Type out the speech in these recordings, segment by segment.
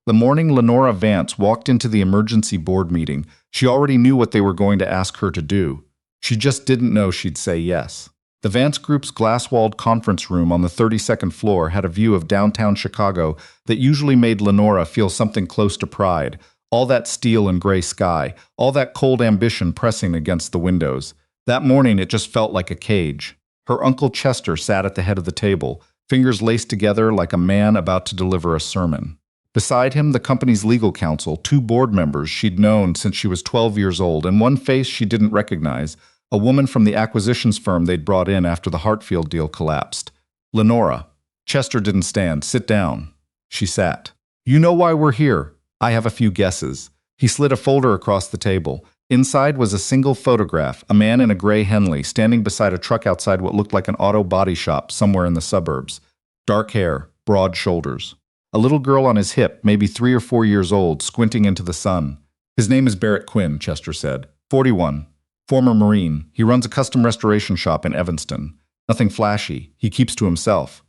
The morning Lenora Vance walked into the emergency board meeting, she already knew what they were going to ask her to do. She just didn't know she'd say yes. The Vance Group's glass-walled conference room on the 32nd floor had a view of downtown Chicago that usually made Lenora feel something close to pride. All that steel and gray sky, all that cold ambition pressing against the windows. That morning it just felt like a cage. Her Uncle Chester sat at the head of the table, fingers laced together like a man about to deliver a sermon. Beside him, the company's legal counsel, two board members she'd known since she was 12 years old, and one face she didn't recognize, a woman from the acquisitions firm they'd brought in after the Hartfield deal collapsed. Lenora. Chester didn't stand. Sit down. She sat. You know why we're here. I have a few guesses. He slid a folder across the table. Inside was a single photograph, a man in a gray Henley standing beside a truck outside what looked like an auto body shop somewhere in the suburbs. Dark hair, broad shoulders. A little girl on his hip, maybe 3 or 4 years old, squinting into the sun. His name is Barrett Quinn, Chester said. 41. Former Marine. He runs a custom restoration shop in Evanston. Nothing flashy. He keeps to himself.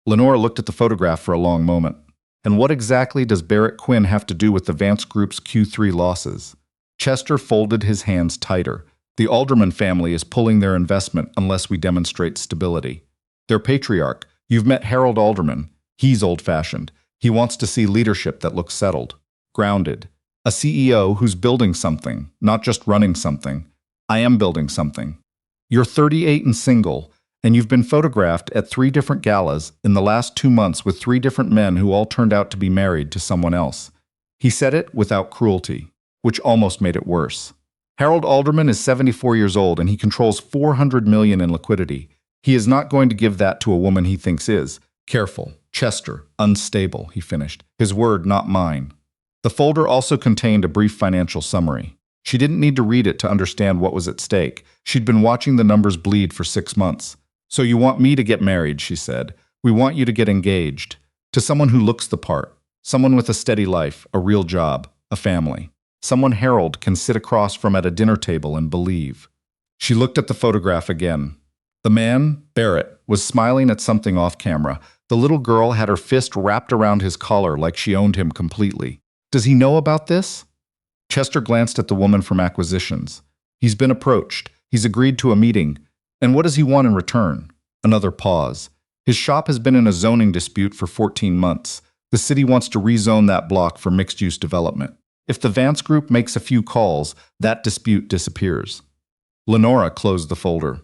Lenora looked at the photograph for a long moment. And what exactly does Barrett Quinn have to do with the Vance Group's Q3 losses? Chester folded his hands tighter. The Alderman family is pulling their investment unless we demonstrate stability. Their patriarch, you've met Harold Alderman. He's old-fashioned. He wants to see leadership that looks settled, grounded. A CEO who's building something, not just running something. I am building something. You're 38 and single, and you've been photographed at 3 different galas in the last 2 months with 3 different men who all turned out to be married to someone else. He said it without cruelty, which almost made it worse. Harold Alderman is 74 years old and he controls $400 million in liquidity. He is not going to give that to a woman he thinks is. Careful. Chester. Unstable, he finished. His word, not mine. The folder also contained a brief financial summary. She didn't need to read it to understand what was at stake. She'd been watching the numbers bleed for 6 months. So you want me to get married, she said. We want you to get engaged. To someone who looks the part. Someone with a steady life, a real job, a family. Someone Harold can sit across from at a dinner table and believe. She looked at the photograph again. The man, Barrett, was smiling at something off camera. The little girl had her fist wrapped around his collar like she owned him completely. Does he know about this? Chester glanced at the woman from acquisitions. He's been approached. He's agreed to a meeting. And what does he want in return? Another pause. His shop has been in a zoning dispute for 14 months. The city wants to rezone that block for mixed-use development. If the Vance Group makes a few calls, that dispute disappears. Lenora closed the folder.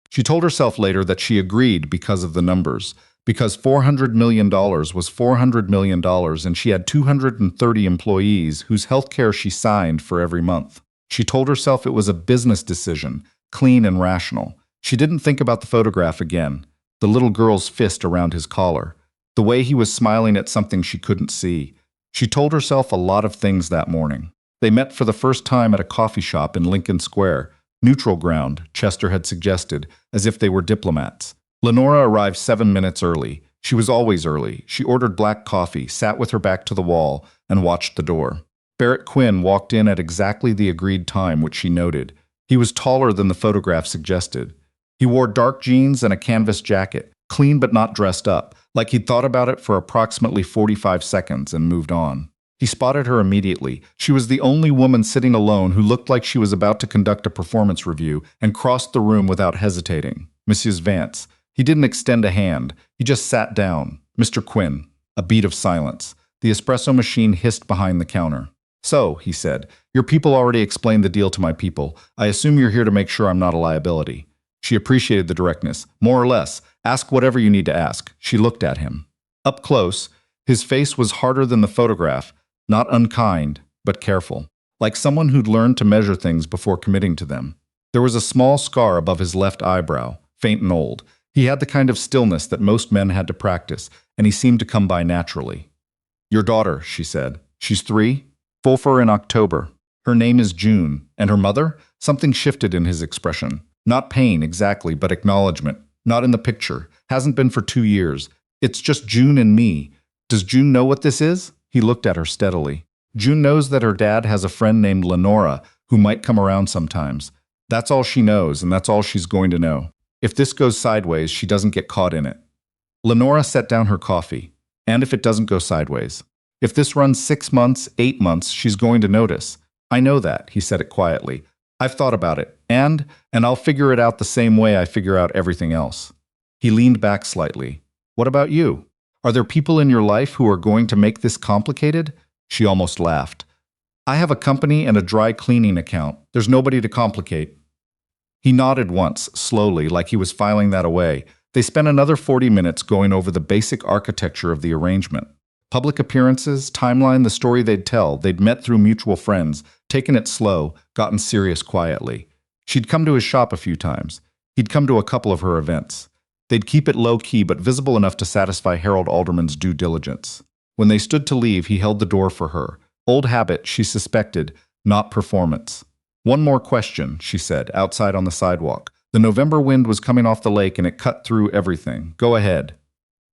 She told herself later that she agreed because of the numbers, because $400 million was $400 million and she had 230 employees whose health care she signed for every month. She told herself it was a business decision, clean and rational. She didn't think about the photograph again, the little girl's fist around his collar, the way he was smiling at something she couldn't see. She told herself a lot of things that morning. They met for the first time at a coffee shop in Lincoln Square. Neutral ground, Chester had suggested, as if they were diplomats. Lenora arrived 7 minutes early. She was always early. She ordered black coffee, sat with her back to the wall, and watched the door. Barrett Quinn walked in at exactly the agreed time, which she noted. He was taller than the photograph suggested. He wore dark jeans and a canvas jacket, clean but not dressed up, like he'd thought about it for approximately 45 seconds and moved on. He spotted her immediately. She was the only woman sitting alone who looked like she was about to conduct a performance review and crossed the room without hesitating. Mrs. Vance. He didn't extend a hand. He just sat down. Mr. Quinn. A beat of silence. The espresso machine hissed behind the counter. So, he said, your people already explained the deal to my people. I assume you're here to make sure I'm not a liability. She appreciated the directness. More or less. Ask whatever you need to ask. She looked at him. Up close, his face was harder than the photograph. Not unkind, but careful. Like someone who'd learned to measure things before committing to them. There was a small scar above his left eyebrow, faint and old. He had the kind of stillness that most men had to practice, and he seemed to come by naturally. Your daughter, she said. She's 3? Full fur in October. Her name is June. And her mother? Something shifted in his expression. Not pain, exactly, but acknowledgement. Not in the picture. Hasn't been for 2 years. It's just June and me. Does June know what this is? He looked at her steadily. June knows that her dad has a friend named Lenora who might come around sometimes. That's all she knows, and that's all she's going to know. If this goes sideways, she doesn't get caught in it. Lenora set down her coffee. And if it doesn't go sideways? If this runs 6 months, 8 months, she's going to notice. I know that, he said it quietly. I've thought about it, and I'll figure it out the same way I figure out everything else. He leaned back slightly. What about you? Are there people in your life who are going to make this complicated? She almost laughed. I have a company and a dry cleaning account. There's nobody to complicate. He nodded once, slowly, like he was filing that away. They spent another 40 minutes going over the basic architecture of the arrangement. Public appearances, timeline, the story they'd tell. They'd met through mutual friends, taken it slow, gotten serious quietly. She'd come to his shop a few times. He'd come to a couple of her events. They'd keep it low-key but visible enough to satisfy Harold Alderman's due diligence. When they stood to leave, he held the door for her. Old habit, she suspected, not performance. One more question, she said, outside on the sidewalk. The November wind was coming off the lake and it cut through everything. Go ahead.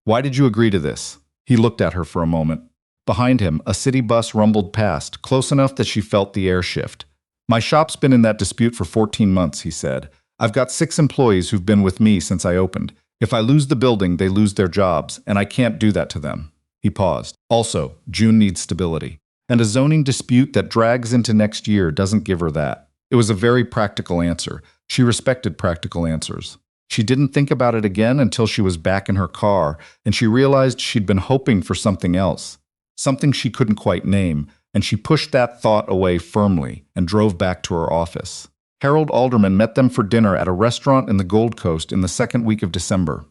Why did you agree to this? He looked at her for a moment. Behind him, a city bus rumbled past, close enough that she felt the air shift. My shop's been in that dispute for 14 months, he said. I've got 6 employees who've been with me since I opened. If I lose the building, they lose their jobs, and I can't do that to them. He paused. Also, June needs stability. And a zoning dispute that drags into next year doesn't give her that. It was a very practical answer. She respected practical answers. She didn't think about it again until she was back in her car, and she realized she'd been hoping for something else, something she couldn't quite name, and she pushed that thought away firmly and drove back to her office. Harold Alderman met them for dinner at a restaurant in the Gold Coast in the second week of December.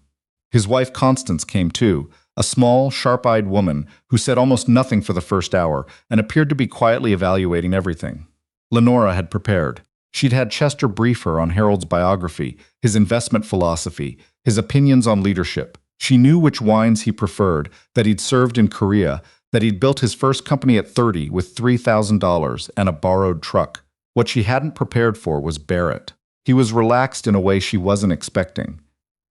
His wife Constance came too, a small, sharp-eyed woman who said almost nothing for the first hour and appeared to be quietly evaluating everything. Lenora had prepared. She'd had Chester brief her on Harold's biography, his investment philosophy, his opinions on leadership. She knew which wines he preferred, that he'd served in Korea, that he'd built his first company at 30 with $3,000 and a borrowed truck. What she hadn't prepared for was Barrett. He was relaxed in a way she wasn't expecting.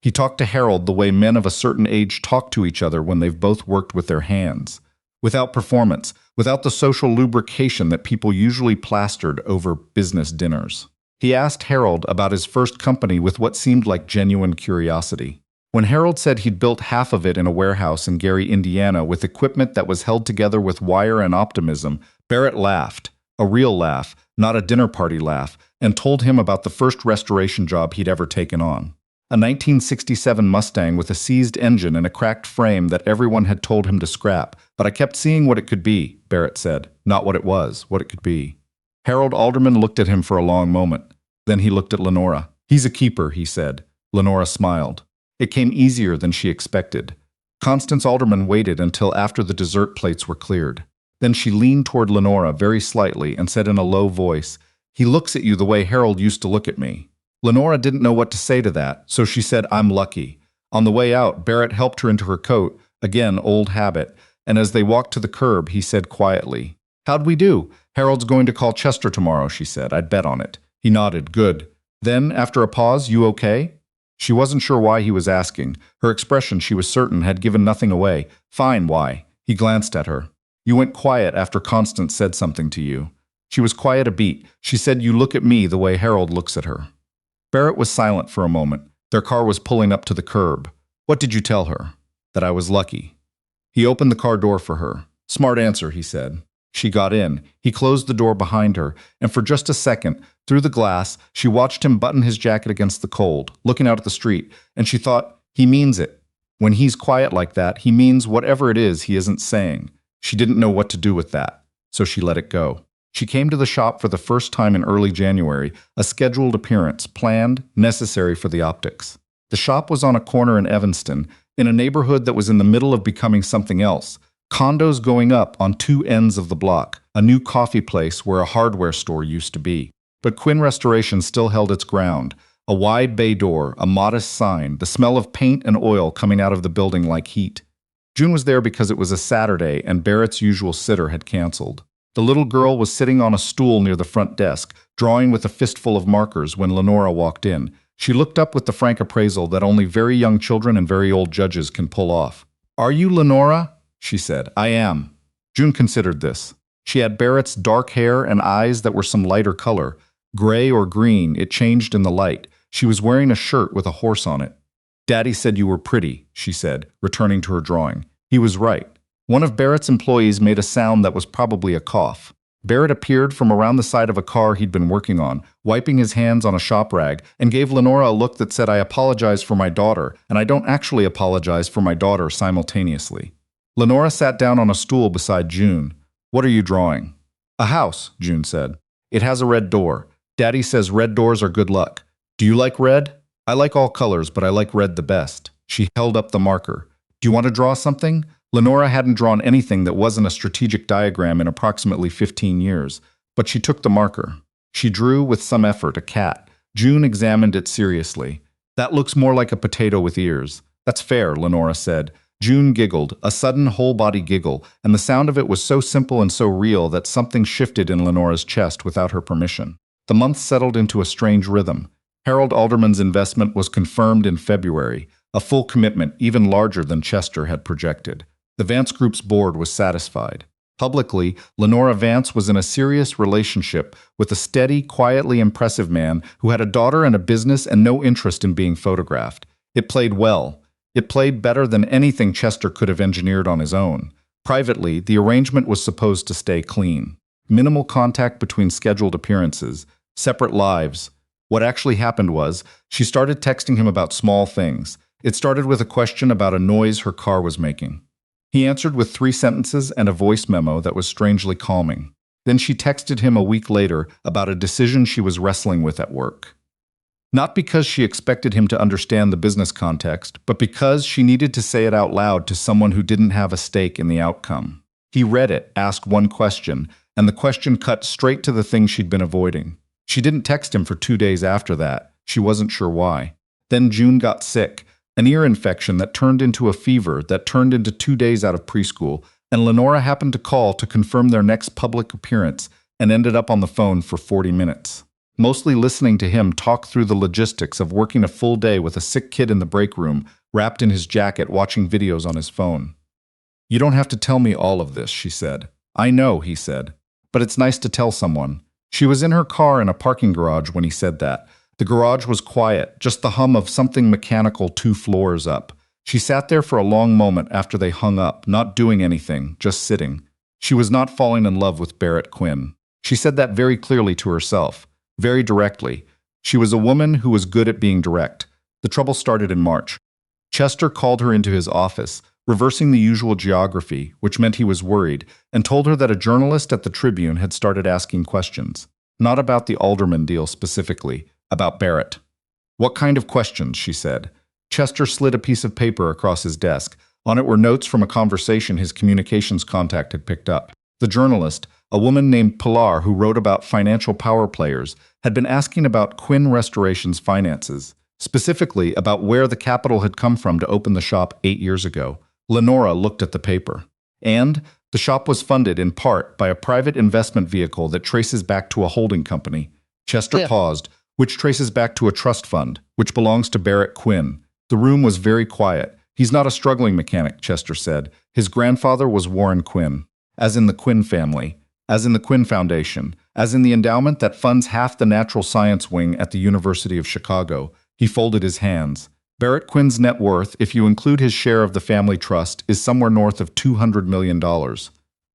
He talked to Harold the way men of a certain age talk to each other when they've both worked with their hands. Without performance, without the social lubrication that people usually plastered over business dinners. He asked Harold about his first company with what seemed like genuine curiosity. When Harold said he'd built half of it in a warehouse in Gary, Indiana, with equipment that was held together with wire and optimism, Barrett laughed, a real laugh, not a dinner party laugh, and told him about the first restoration job he'd ever taken on. A 1967 Mustang with a seized engine and a cracked frame that everyone had told him to scrap, but I kept seeing what it could be, Barrett said. Not what it was, what it could be. Harold Alderman looked at him for a long moment. Then he looked at Lenora. He's a keeper, he said. Lenora smiled. It came easier than she expected. Constance Alderman waited until after the dessert plates were cleared. Then she leaned toward Lenora very slightly and said in a low voice, "He looks at you the way Harold used to look at me." Lenora didn't know what to say to that, so she said, "I'm lucky." On the way out, Barrett helped her into her coat, again old habit, and as they walked to the curb, he said quietly, "How'd we do? Harold's going to call Chester tomorrow," she said. "I'd bet on it." He nodded. "Good." Then, after a pause, "You okay?" She wasn't sure why he was asking. Her expression, she was certain, had given nothing away. "Fine, why?" He glanced at her. "You went quiet after Constance said something to you." She was quiet a beat. She said, "You look at me the way Harold looks at her." Barrett was silent for a moment. Their car was pulling up to the curb. "What did you tell her?" "That I was lucky." He opened the car door for her. "Smart answer," he said. She got in. He closed the door behind her, and for just a second, through the glass, she watched him button his jacket against the cold, looking out at the street, and she thought, he means it. When he's quiet like that, he means whatever it is he isn't saying. She didn't know what to do with that, so she let it go. She came to the shop for the first time in early January, a scheduled appearance, planned, necessary for the optics. The shop was on a corner in Evanston, in a neighborhood that was in the middle of becoming something else. Condos going up on 2 ends of the block, a new coffee place where a hardware store used to be. But Quinn Restoration still held its ground. A wide bay door, a modest sign, the smell of paint and oil coming out of the building like heat. June was there because it was a Saturday and Barrett's usual sitter had canceled. The little girl was sitting on a stool near the front desk, drawing with a fistful of markers when Lenora walked in. She looked up with the frank appraisal that only very young children and very old judges can pull off. "Are you Lenora?" she said. "I am." June considered this. She had Barrett's dark hair and eyes that were some lighter color. Gray or green, it changed in the light. She was wearing a shirt with a horse on it. "Daddy said you were pretty," she said, returning to her drawing. He was right. One of Barrett's employees made a sound that was probably a cough. Barrett appeared from around the side of a car he'd been working on, wiping his hands on a shop rag, and gave Lenora a look that said, "I apologize for my daughter, and I don't actually apologize for my daughter," simultaneously. Lenora sat down on a stool beside June. "What are you drawing?" "A house," June said. "It has a red door. Daddy says red doors are good luck. Do you like red?" "I like all colors, but I like red the best." She held up the marker. "Do you want to draw something?" Lenora hadn't drawn anything that wasn't a strategic diagram in approximately 15 years, but she took the marker. She drew, with some effort, a cat. June examined it seriously. "That looks more like a potato with ears." "That's fair," Lenora said. June giggled, a sudden whole-body giggle, and the sound of it was so simple and so real that something shifted in Lenora's chest without her permission. The month settled into a strange rhythm. Harold Alderman's investment was confirmed in February, a full commitment even larger than Chester had projected. The Vance Group's board was satisfied. Publicly, Lenora Vance was in a serious relationship with a steady, quietly impressive man who had a daughter and a business and no interest in being photographed. It played well. It played better than anything Chester could have engineered on his own. Privately, the arrangement was supposed to stay clean. Minimal contact between scheduled appearances, separate lives. What actually happened was, she started texting him about small things. It started with a question about a noise her car was making. He answered with 3 sentences and a voice memo that was strangely calming. Then she texted him a week later about a decision she was wrestling with at work. Not because she expected him to understand the business context, but because she needed to say it out loud to someone who didn't have a stake in the outcome. He read it, asked one question, and the question cut straight to the thing she'd been avoiding. She didn't text him for 2 days after that. She wasn't sure why. Then June got sick. An ear infection that turned into a fever that turned into 2 days out of preschool, and Lenora happened to call to confirm their next public appearance and ended up on the phone for 40 minutes. Mostly listening to him talk through the logistics of working a full day with a sick kid in the break room, wrapped in his jacket watching videos on his phone. "You don't have to tell me all of this," she said. "I know," he said. "But it's nice to tell someone." She was in her car in a parking garage when he said that. The garage was quiet, just the hum of something mechanical 2 floors up. She sat there for a long moment after they hung up, not doing anything, just sitting. She was not falling in love with Barrett Quinn. She said that very clearly to herself, very directly. She was a woman who was good at being direct. The trouble started in March. Chester called her into his office, reversing the usual geography, which meant he was worried, and told her that a journalist at the Tribune had started asking questions. Not about the Alderman deal specifically, about Barrett. "What kind of questions?" she said. Chester slid a piece of paper across his desk. On it were notes from a conversation his communications contact had picked up. The journalist, a woman named Pilar who wrote about financial power players, had been asking about Quinn Restoration's finances, specifically about where the capital had come from to open the shop 8 years ago. Lenora looked at the paper. And the shop was funded in part by a private investment vehicle that traces back to a holding company. Chester paused, which traces back to a trust fund, which belongs to Barrett Quinn. The room was very quiet. "He's not a struggling mechanic," Chester said. "His grandfather was Warren Quinn, as in the Quinn family, as in the Quinn Foundation, as in the endowment that funds half the natural science wing at the University of Chicago." He folded his hands. "Barrett Quinn's net worth, if you include his share of the family trust, is somewhere north of $200 million.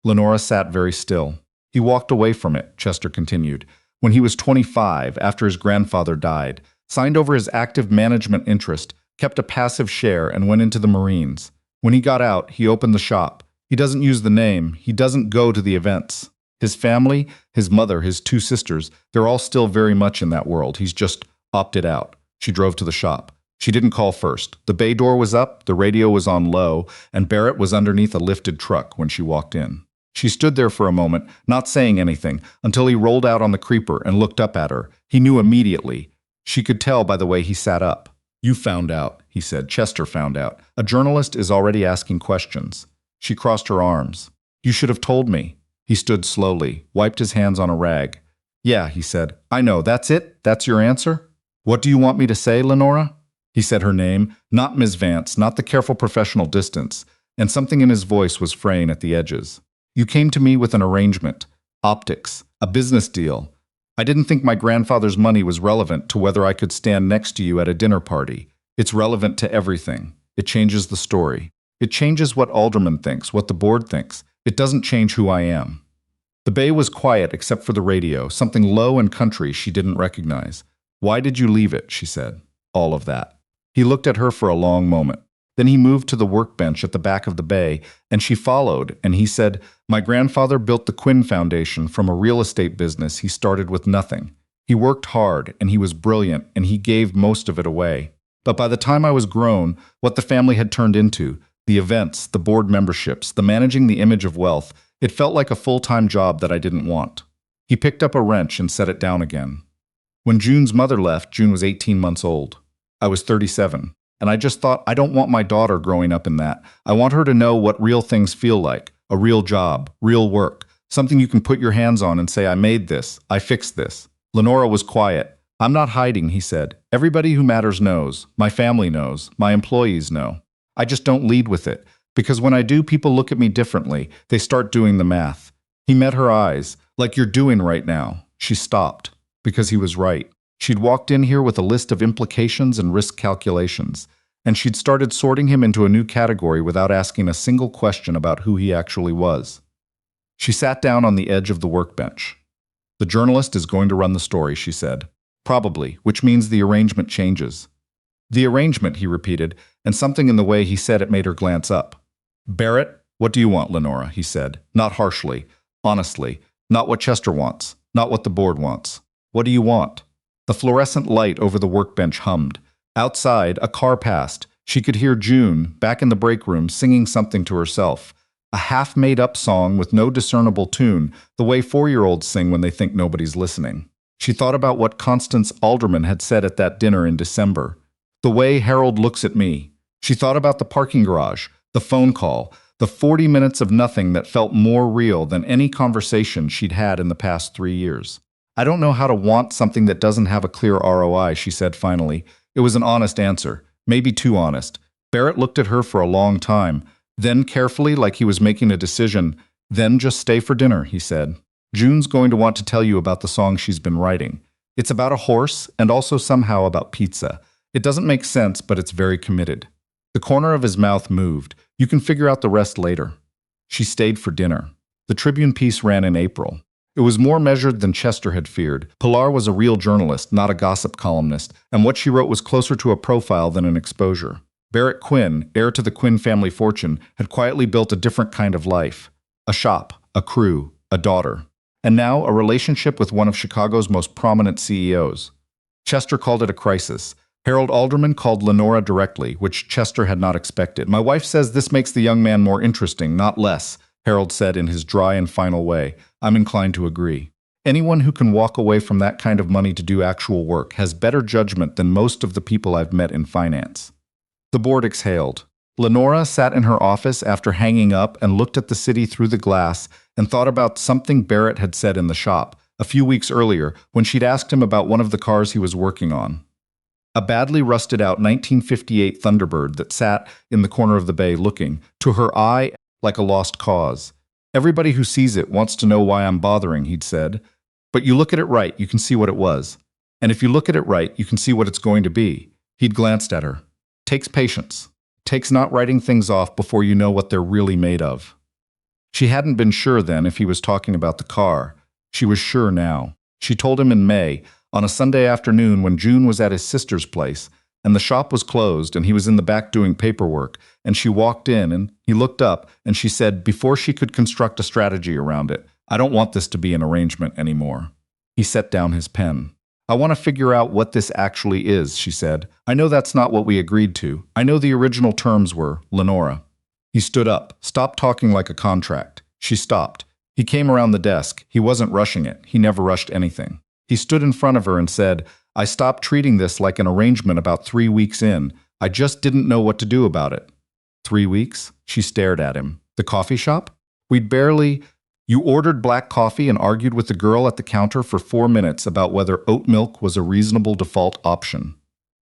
Lenora sat very still. "He walked away from it," Chester continued, "when he was 25, after his grandfather died, signed over his active management interest, kept a passive share, and went into the Marines. When he got out, he opened the shop. He doesn't use the name. He doesn't go to the events. His family, his mother, his 2 sisters, they're all still very much in that world. He's just opted out." She drove to the shop. She didn't call first. The bay door was up, the radio was on low, and Barrett was underneath a lifted truck when she walked in. She stood there for a moment, not saying anything, until he rolled out on the creeper and looked up at her. He knew immediately. She could tell by the way he sat up. "You found out," he said. "Chester found out. A journalist is already asking questions." She crossed her arms. "You should have told me." He stood slowly, wiped his hands on a rag. "Yeah," he said. "I know. That's it? That's your answer?" "What do you want me to say, Lenora?" He said her name, not Ms. Vance, not the careful professional distance, and something in his voice was fraying at the edges. "You came to me with an arrangement, optics, a business deal. I didn't think my grandfather's money was relevant to whether I could stand next to you at a dinner party. It's relevant to everything. It changes the story." It changes what Alderman thinks, what the board thinks. It doesn't change who I am. The bay was quiet except for the radio, something low and country she didn't recognize. Why did you leave it? She said. All of that. He looked at her for a long moment. Then he moved to the workbench at the back of the bay, and she followed, and he said, My grandfather built the Quinn Foundation from a real estate business he started with nothing. He worked hard, and he was brilliant, and he gave most of it away. But by the time I was grown, what the family had turned into, the events, the board memberships, the managing the image of wealth, it felt like a full-time job that I didn't want. He picked up a wrench and set it down again. When June's mother left, June was 18 months old. I was 37. And I just thought, I don't want my daughter growing up in that. I want her to know what real things feel like, a real job, real work, something you can put your hands on and say, I made this, I fixed this. Lenora was quiet. I'm not hiding, he said. Everybody who matters knows. My family knows. My employees know. I just don't lead with it, because when I do, people look at me differently. They start doing the math. He met her eyes, like you're doing right now. She stopped, because he was right. She'd walked in here with a list of implications and risk calculations, and she'd started sorting him into a new category without asking a single question about who he actually was. She sat down on the edge of the workbench. The journalist is going to run the story, she said. Probably, which means the arrangement changes. The arrangement, he repeated, and something in the way he said it made her glance up. Barrett, what do you want, Lenora? He said, not harshly, honestly, not what Chester wants, not what the board wants. What do you want? The fluorescent light over the workbench hummed. Outside, a car passed. She could hear June, back in the break room, singing something to herself. A half-made-up song with no discernible tune, the way 4-year-olds sing when they think nobody's listening. She thought about what Constance Alderman had said at that dinner in December. The way Harold looks at me. She thought about the parking garage, the phone call, the 40 minutes of nothing that felt more real than any conversation she'd had in the past 3 years. I don't know how to want something that doesn't have a clear ROI, she said finally. It was an honest answer, maybe too honest. Barrett looked at her for a long time, then carefully, like he was making a decision. Then just stay for dinner, he said. June's going to want to tell you about the song she's been writing. It's about a horse and also somehow about pizza. It doesn't make sense, but it's very committed. The corner of his mouth moved. You can figure out the rest later. She stayed for dinner. The Tribune piece ran in April. It was more measured than Chester had feared. Pilar was a real journalist, not a gossip columnist, and what she wrote was closer to a profile than an exposure. Barrett Quinn, heir to the Quinn family fortune, had quietly built a different kind of life. A shop, a crew, a daughter. And now a relationship with one of Chicago's most prominent CEOs. Chester called it a crisis. Harold Alderman called Lenora directly, which Chester had not expected. My wife says this makes the young man more interesting, not less, Harold said in his dry and final way. I'm inclined to agree. Anyone who can walk away from that kind of money to do actual work has better judgment than most of the people I've met in finance. The board exhaled. Lenora sat in her office after hanging up and looked at the city through the glass and thought about something Barrett had said in the shop a few weeks earlier when she'd asked him about one of the cars he was working on. A badly rusted-out 1958 Thunderbird that sat in the corner of the bay looking, to her eye, like a lost cause. Everybody who sees it wants to know why I'm bothering, he'd said. But you look at it right, you can see what it was. And if you look at it right, you can see what it's going to be. He'd glanced at her. Takes patience. Takes not writing things off before you know what they're really made of. She hadn't been sure then if he was talking about the car. She was sure now. She told him in May, on a Sunday afternoon when June was at his sister's place, and the shop was closed and he was in the back doing paperwork, and she walked in and he looked up and she said, before she could construct a strategy around it, I don't want this to be an arrangement anymore. He set down his pen. I want to figure out what this actually is, she said. I know that's not what we agreed to. I know the original terms were, Lenora. He stood up. Stop talking like a contract. She stopped. He came around the desk. He wasn't rushing it. He never rushed anything. He stood in front of her and said, I stopped treating this like an arrangement about 3 weeks in. I just didn't know what to do about it. 3 weeks? She stared at him. The coffee shop? We'd barely... You ordered black coffee and argued with the girl at the counter for 4 minutes about whether oat milk was a reasonable default option.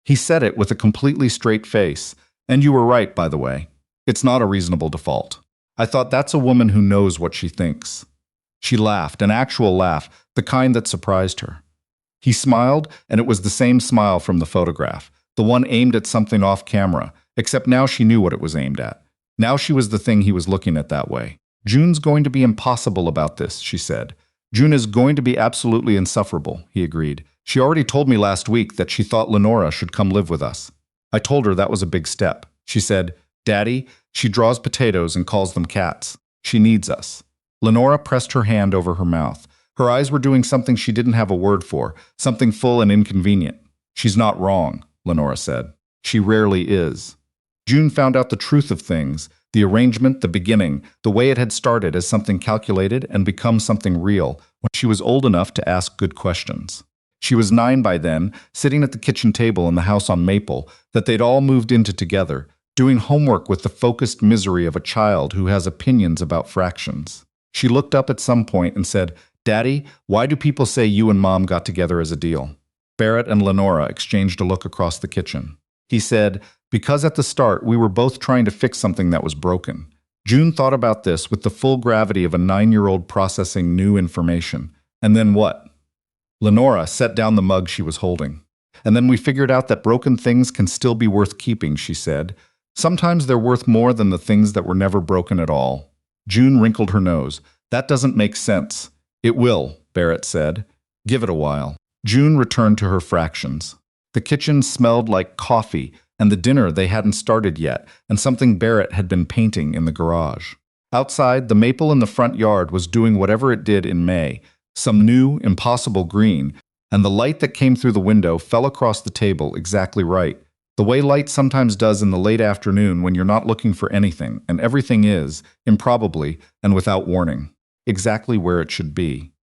He said it with a completely straight face. And you were right, by the way. It's not a reasonable default. I thought that's a woman who knows what she thinks. She laughed, an actual laugh, the kind that surprised her. He smiled, and it was the same smile from the photograph, the one aimed at something off camera, except now she knew what it was aimed at. Now she was the thing he was looking at that way. June's going to be impossible about this, she said. June is going to be absolutely insufferable, he agreed. She already told me last week that she thought Lenora should come live with us. I told her that was a big step. She said, Daddy, she draws potatoes and calls them cats. She needs us. Lenora pressed her hand over her mouth. Her eyes were doing something she didn't have a word for, something full and inconvenient. She's not wrong, Lenora said. She rarely is. June found out the truth of things, the arrangement, the beginning, the way it had started as something calculated and become something real when she was old enough to ask good questions. She was 9 by then, sitting at the kitchen table in the house on Maple that they'd all moved into together, doing homework with the focused misery of a child who has opinions about fractions. She looked up at some point and said, Daddy, why do people say you and Mom got together as a deal? Barrett and Lenora exchanged a look across the kitchen. He said, because at the start we were both trying to fix something that was broken. June thought about this with the full gravity of a 9-year-old processing new information. And then what? Lenora set down the mug she was holding. And then we figured out that broken things can still be worth keeping, she said. Sometimes they're worth more than the things that were never broken at all. June wrinkled her nose. That doesn't make sense. It will, Barrett said. Give it a while. June returned to her fractions. The kitchen smelled like coffee, and the dinner they hadn't started yet, and something Barrett had been painting in the garage. Outside, the maple in the front yard was doing whatever it did in May, some new, impossible green, and the light that came through the window fell across the table exactly right, the way light sometimes does in the late afternoon when you're not looking for anything, and everything is, improbably and without warning, exactly where it should be.